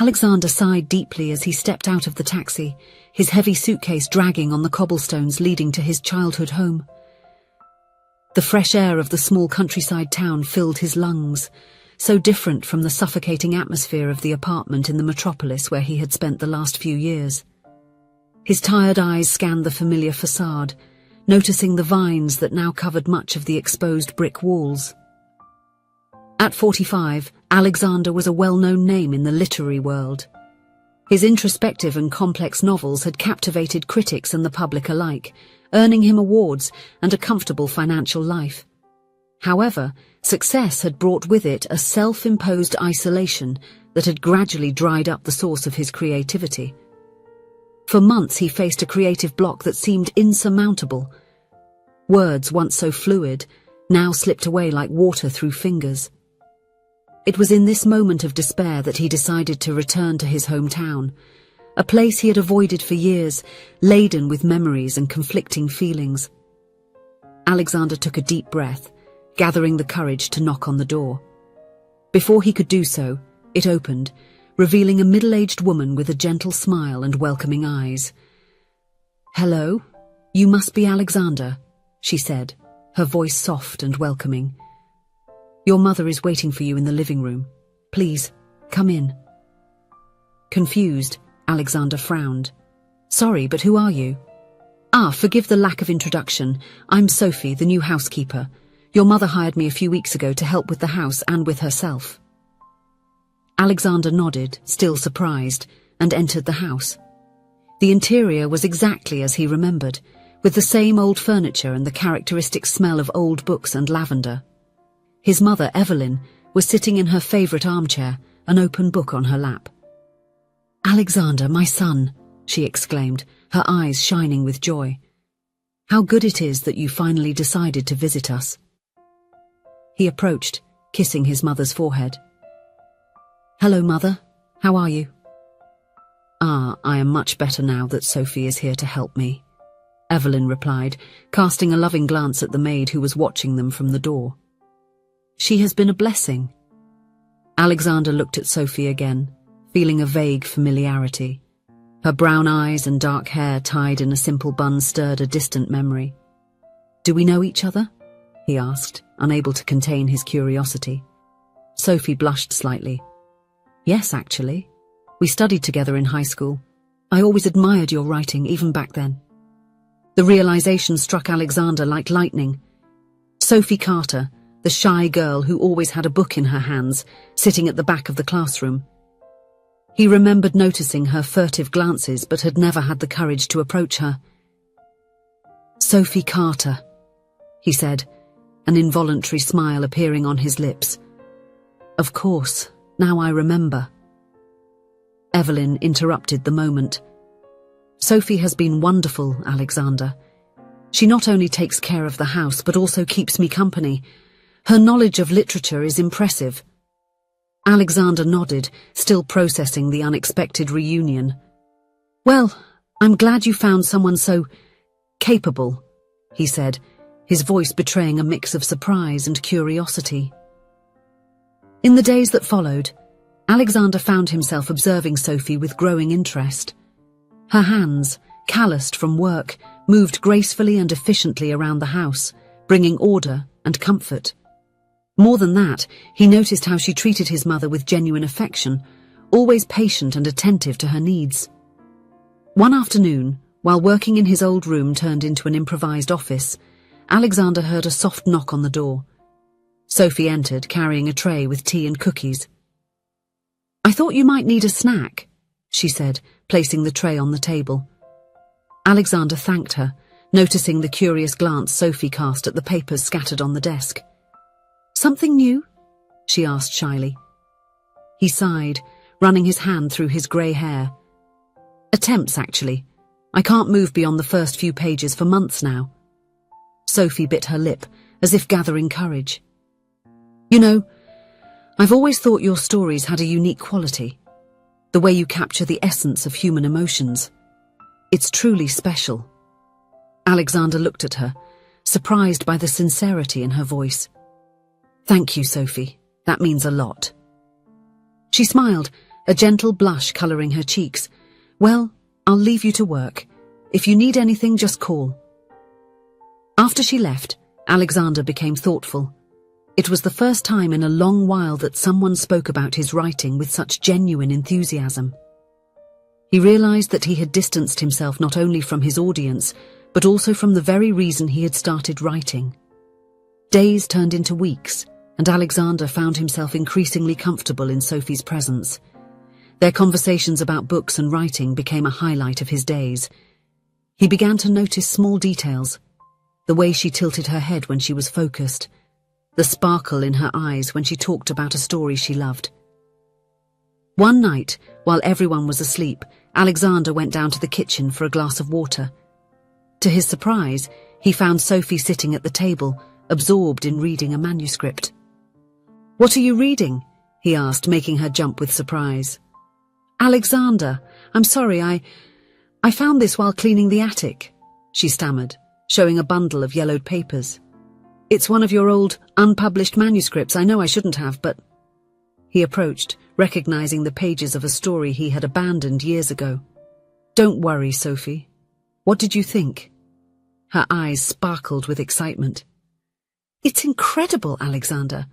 Alexander sighed deeply as he stepped out of the taxi, his heavy suitcase dragging on the cobblestones leading to his childhood home. The fresh air of the small countryside town filled his lungs, so different from the suffocating atmosphere of the apartment in the metropolis where he had spent the last few years. His tired eyes scanned the familiar facade, noticing the vines that now covered much of the exposed brick walls. At 45, Alexander was a well-known name in the literary world. His introspective and complex novels had captivated critics and the public alike, earning him awards and a comfortable financial life. However, success had brought with it a self-imposed isolation that had gradually dried up the source of his creativity. For months he faced a creative block that seemed insurmountable. Words, once so fluid, now slipped away like water through fingers. It was in this moment of despair that he decided to return to his hometown, a place he had avoided for years, laden with memories and conflicting feelings. Alexander took a deep breath, gathering the courage to knock on the door. Before he could do so, it opened, revealing a middle-aged woman with a gentle smile and welcoming eyes. "Hello, you must be Alexander," she said, her voice soft and welcoming. "Your mother is waiting for you in the living room. Please, come in." Confused, Alexander frowned. "Sorry, but who are you?" Forgive the lack of introduction. I'm Sophie, the new housekeeper. Your mother hired me a few weeks ago to help with the house and with herself." Alexander nodded, still surprised, and entered the house. The interior was exactly as he remembered, with the same old furniture and the characteristic smell of old books and lavender. His mother, Evelyn, was sitting in her favourite armchair, an open book on her lap. "Alexander, my son," she exclaimed, her eyes shining with joy. "How good it is that you finally decided to visit us." He approached, kissing his mother's forehead. "Hello, Mother. How are you?" I am much better now that Sophie is here to help me," Evelyn replied, casting a loving glance at the maid who was watching them from the door. "She has been a blessing." Alexander looked at Sophie again, feeling a vague familiarity. Her brown eyes and dark hair tied in a simple bun stirred a distant memory. "Do we know each other?" he asked, unable to contain his curiosity. Sophie blushed slightly. "Yes, actually. We studied together in high school. I always admired your writing, even back then." The realization struck Alexander like lightning. Sophie Carter, the shy girl who always had a book in her hands, sitting at the back of the classroom. He remembered noticing her furtive glances but had never had the courage to approach her. "Sophie Carter," he said, an involuntary smile appearing on his lips. "Of course, now I remember." Evelyn interrupted the moment. "Sophie has been wonderful, Alexander. She not only takes care of the house but also keeps me company. Her knowledge of literature is impressive." Alexander nodded, still processing the unexpected reunion. "Well, I'm glad you found someone so capable," he said, his voice betraying a mix of surprise and curiosity. In the days that followed, Alexander found himself observing Sophie with growing interest. Her hands, calloused from work, moved gracefully and efficiently around the house, bringing order and comfort. More than that, he noticed how she treated his mother with genuine affection, always patient and attentive to her needs. One afternoon, while working in his old room turned into an improvised office, Alexander heard a soft knock on the door. Sophie entered, carrying a tray with tea and cookies. "I thought you might need a snack," she said, placing the tray on the table. Alexander thanked her, noticing the curious glance Sophie cast at the papers scattered on the desk. "Something new?" she asked shyly. He sighed, running his hand through his grey hair. "Attempts, actually. I can't move beyond the first few pages for months now." Sophie bit her lip, as if gathering courage. "You know, I've always thought your stories had a unique quality. The way you capture the essence of human emotions. It's truly special." Alexander looked at her, surprised by the sincerity in her voice. "Thank you, Sophie. That means a lot." She smiled, a gentle blush colouring her cheeks. "Well, I'll leave you to work. If you need anything, just call." After she left, Alexander became thoughtful. It was the first time in a long while that someone spoke about his writing with such genuine enthusiasm. He realized that he had distanced himself not only from his audience, but also from the very reason he had started writing. Days turned into weeks, and Alexander found himself increasingly comfortable in Sophie's presence. Their conversations about books and writing became a highlight of his days. He began to notice small details: the way she tilted her head when she was focused, the sparkle in her eyes when she talked about a story she loved. One night, while everyone was asleep, Alexander went down to the kitchen for a glass of water. To his surprise, he found Sophie sitting at the table, absorbed in reading a manuscript. "What are you reading?" he asked, making her jump with surprise. "Alexander, I'm sorry, I found this while cleaning the attic," she stammered, showing a bundle of yellowed papers. "It's one of your old, unpublished manuscripts. I know I shouldn't have, but—" He approached, recognizing the pages of a story he had abandoned years ago. "Don't worry, Sophie. What did you think?" Her eyes sparkled with excitement. "It's incredible, Alexander.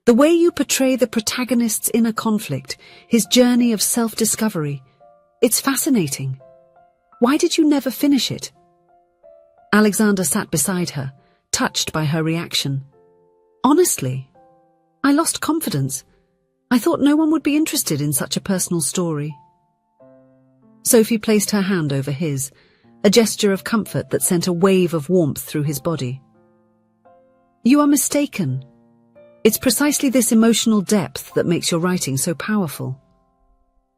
The way you portray the protagonist's inner conflict, his journey of self-discovery. It's fascinating. Why did you never finish it?" Alexander sat beside her, touched by her reaction. "Honestly, I lost confidence. I thought no one would be interested in such a personal story." Sophie placed her hand over his, a gesture of comfort that sent a wave of warmth through his body. "You are mistaken. It's precisely this emotional depth that makes your writing so powerful."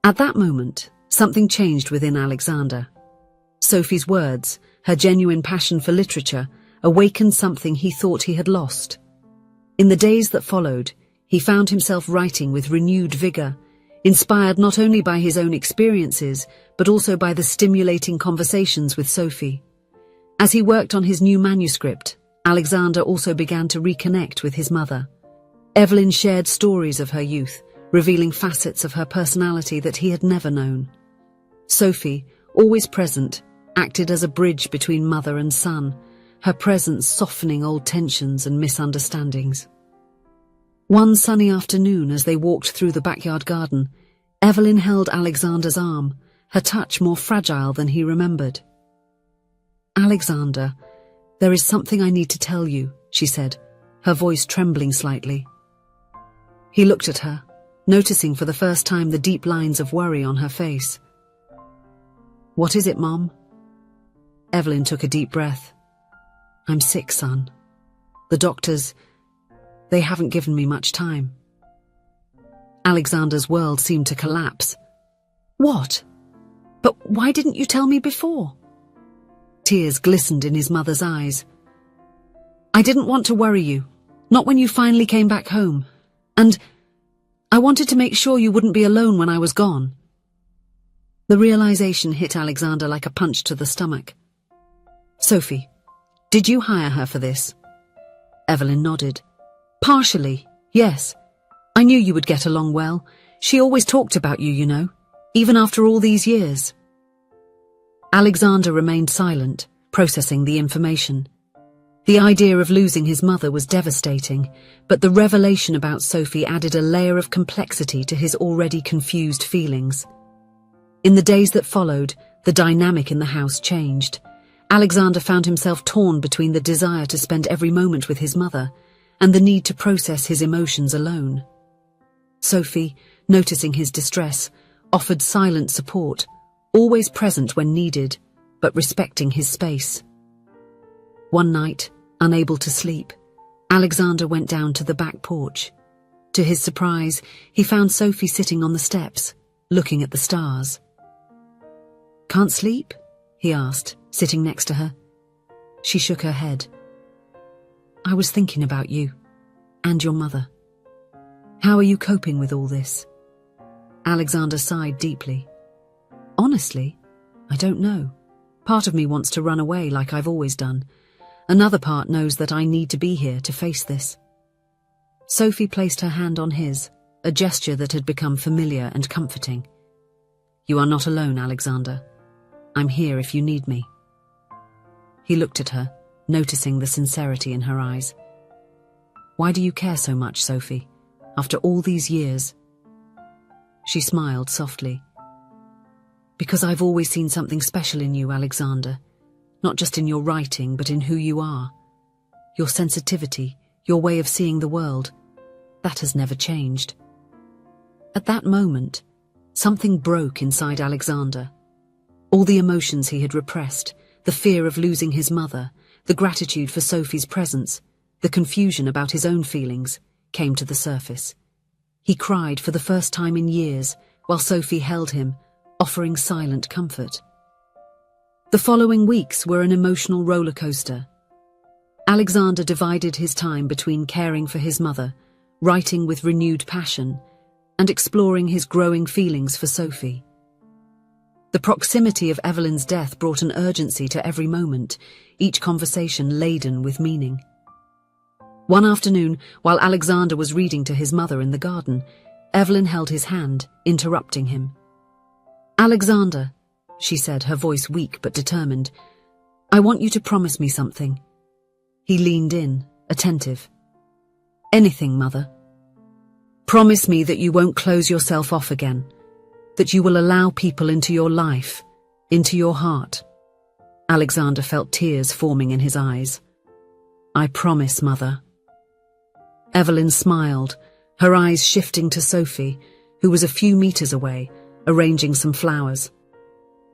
At that moment, something changed within Alexander. Sophie's words, her genuine passion for literature, awakened something he thought he had lost. In the days that followed, he found himself writing with renewed vigor, inspired not only by his own experiences, but also by the stimulating conversations with Sophie. As he worked on his new manuscript, Alexander also began to reconnect with his mother. Evelyn shared stories of her youth, revealing facets of her personality that he had never known. Sophie, always present, acted as a bridge between mother and son, her presence softening old tensions and misunderstandings. One sunny afternoon, as they walked through the backyard garden, Evelyn held Alexander's arm, her touch more fragile than he remembered. "Alexander, there is something I need to tell you," she said, her voice trembling slightly. He looked at her, noticing for the first time the deep lines of worry on her face. "What is it, Mom?" Evelyn took a deep breath. "I'm sick, son. The doctors, they haven't given me much time." Alexander's world seemed to collapse. "What? But why didn't you tell me before?" Tears glistened in his mother's eyes. "I didn't want to worry you, not when you finally came back home. And I wanted to make sure you wouldn't be alone when I was gone." The realization hit Alexander like a punch to the stomach. "Sophie, did you hire her for this?" Evelyn nodded. "Partially, yes. I knew you would get along well. She always talked about you, you know, even after all these years." Alexander remained silent, processing the information. The idea of losing his mother was devastating, but the revelation about Sophie added a layer of complexity to his already confused feelings. In the days that followed, the dynamic in the house changed. Alexander found himself torn between the desire to spend every moment with his mother and the need to process his emotions alone. Sophie, noticing his distress, offered silent support, always present when needed, but respecting his space. One night, unable to sleep, Alexander went down to the back porch. To his surprise, he found Sophie sitting on the steps, looking at the stars. "Can't sleep?" he asked, sitting next to her. She shook her head. "I was thinking about you, and your mother. How are you coping with all this?" Alexander sighed deeply. "Honestly, I don't know. Part of me wants to run away like I've always done. Another part knows that I need to be here to face this." Sophie placed her hand on his, a gesture that had become familiar and comforting. "You are not alone, Alexander. I'm here if you need me." He looked at her, noticing the sincerity in her eyes. "Why do you care so much, Sophie, after all these years?" She smiled softly. "Because I've always seen something special in you, Alexander, not just in your writing, but in who you are. Your sensitivity, your way of seeing the world, that has never changed." At that moment, something broke inside Alexander. All the emotions he had repressed, the fear of losing his mother, the gratitude for Sophie's presence, the confusion about his own feelings, came to the surface. He cried for the first time in years, while Sophie held him, offering silent comfort. The following weeks were an emotional roller coaster. Alexander divided his time between caring for his mother, writing with renewed passion, and exploring his growing feelings for Sophie. The proximity of Evelyn's death brought an urgency to every moment, each conversation laden with meaning. One afternoon, while Alexander was reading to his mother in the garden, Evelyn held his hand, interrupting him. "Alexander," she said, her voice weak but determined, "I want you to promise me something." He leaned in, attentive. "Anything, Mother." "Promise me that you won't close yourself off again, that you will allow people into your life, into your heart." Alexander felt tears forming in his eyes. "I promise, Mother." Evelyn smiled, her eyes shifting to Sophie, who was a few meters away, arranging some flowers.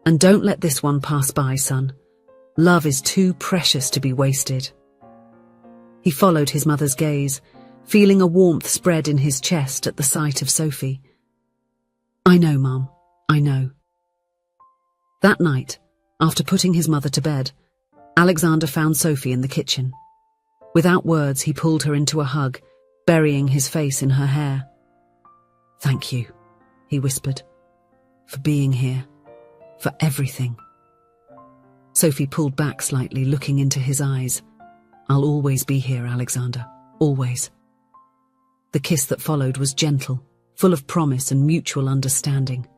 "And don't let this one pass by, son. Love is too precious to be wasted." He followed his mother's gaze, feeling a warmth spread in his chest at the sight of Sophie. "I know, Mom, I know." That night, after putting his mother to bed, Alexander found Sophie in the kitchen. Without words, he pulled her into a hug, burying his face in her hair. "Thank you," he whispered, "for being here, for everything." Sophie pulled back slightly, looking into his eyes. "I'll always be here, Alexander, always." The kiss that followed was gentle, full of promise and mutual understanding.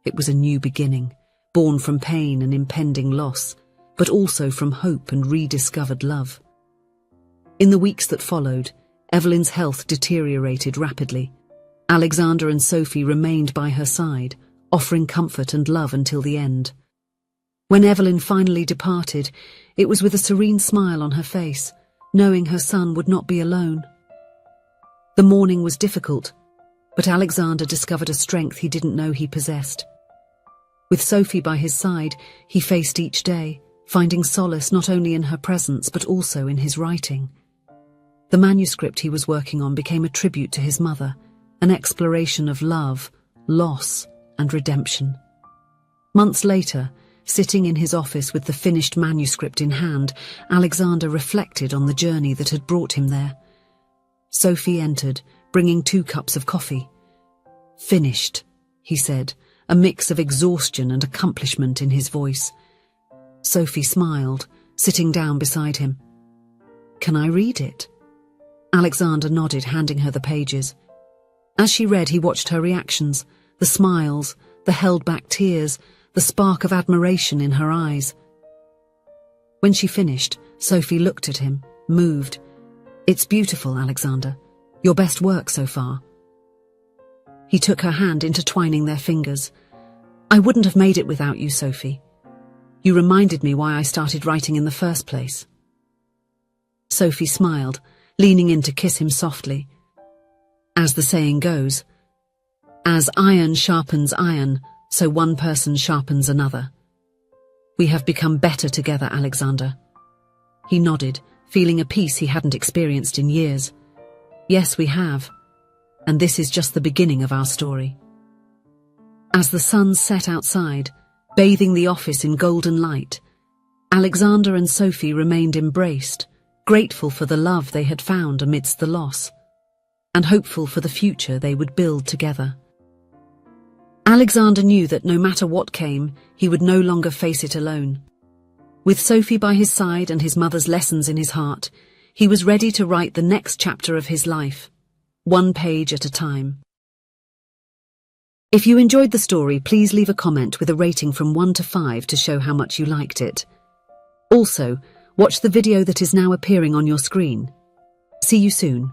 It was a new beginning, born from pain and impending loss, but also from hope and rediscovered love. In the weeks that followed, Evelyn's health deteriorated rapidly. Alexander and Sophie remained by her side, offering comfort and love until the end. When Evelyn finally departed, it was with a serene smile on her face, knowing her son would not be alone. The mourning was difficult, but Alexander discovered a strength he didn't know he possessed. With Sophie by his side, he faced each day, finding solace not only in her presence but also in his writing. The manuscript he was working on became a tribute to his mother, an exploration of love, loss, and redemption. Months later, sitting in his office with the finished manuscript in hand, Alexander reflected on the journey that had brought him there. Sophie entered, bringing 2 cups of coffee. "Finished," he said, a mix of exhaustion and accomplishment in his voice. Sophie smiled, sitting down beside him. "Can I read it?" Alexander nodded, handing her the pages. As she read, he watched her reactions, the smiles, the held-back tears, the spark of admiration in her eyes. When she finished, Sophie looked at him, moved. "It's beautiful, Alexander. Your best work so far." He took her hand, intertwining their fingers. "I wouldn't have made it without you, Sophie. You reminded me why I started writing in the first place." Sophie smiled, leaning in to kiss him softly. As the saying goes, "As iron sharpens iron, so one person sharpens another." We have become better together, Alexander. He nodded, feeling a peace he hadn't experienced in years. Yes, we have. And this is just the beginning of our story. As the sun set outside, bathing the office in golden light, Alexander and Sophie remained embraced, grateful for the love they had found amidst the loss, and hopeful for the future they would build together. Alexander knew that no matter what came, he would no longer face it alone. With Sophie by his side and his mother's lessons in his heart, he was ready to write the next chapter of his life. one page at a time. If you enjoyed the story, please leave a comment with a rating from 1 to 5 to show how much you liked it. Also, watch the video that is now appearing on your screen. See you soon.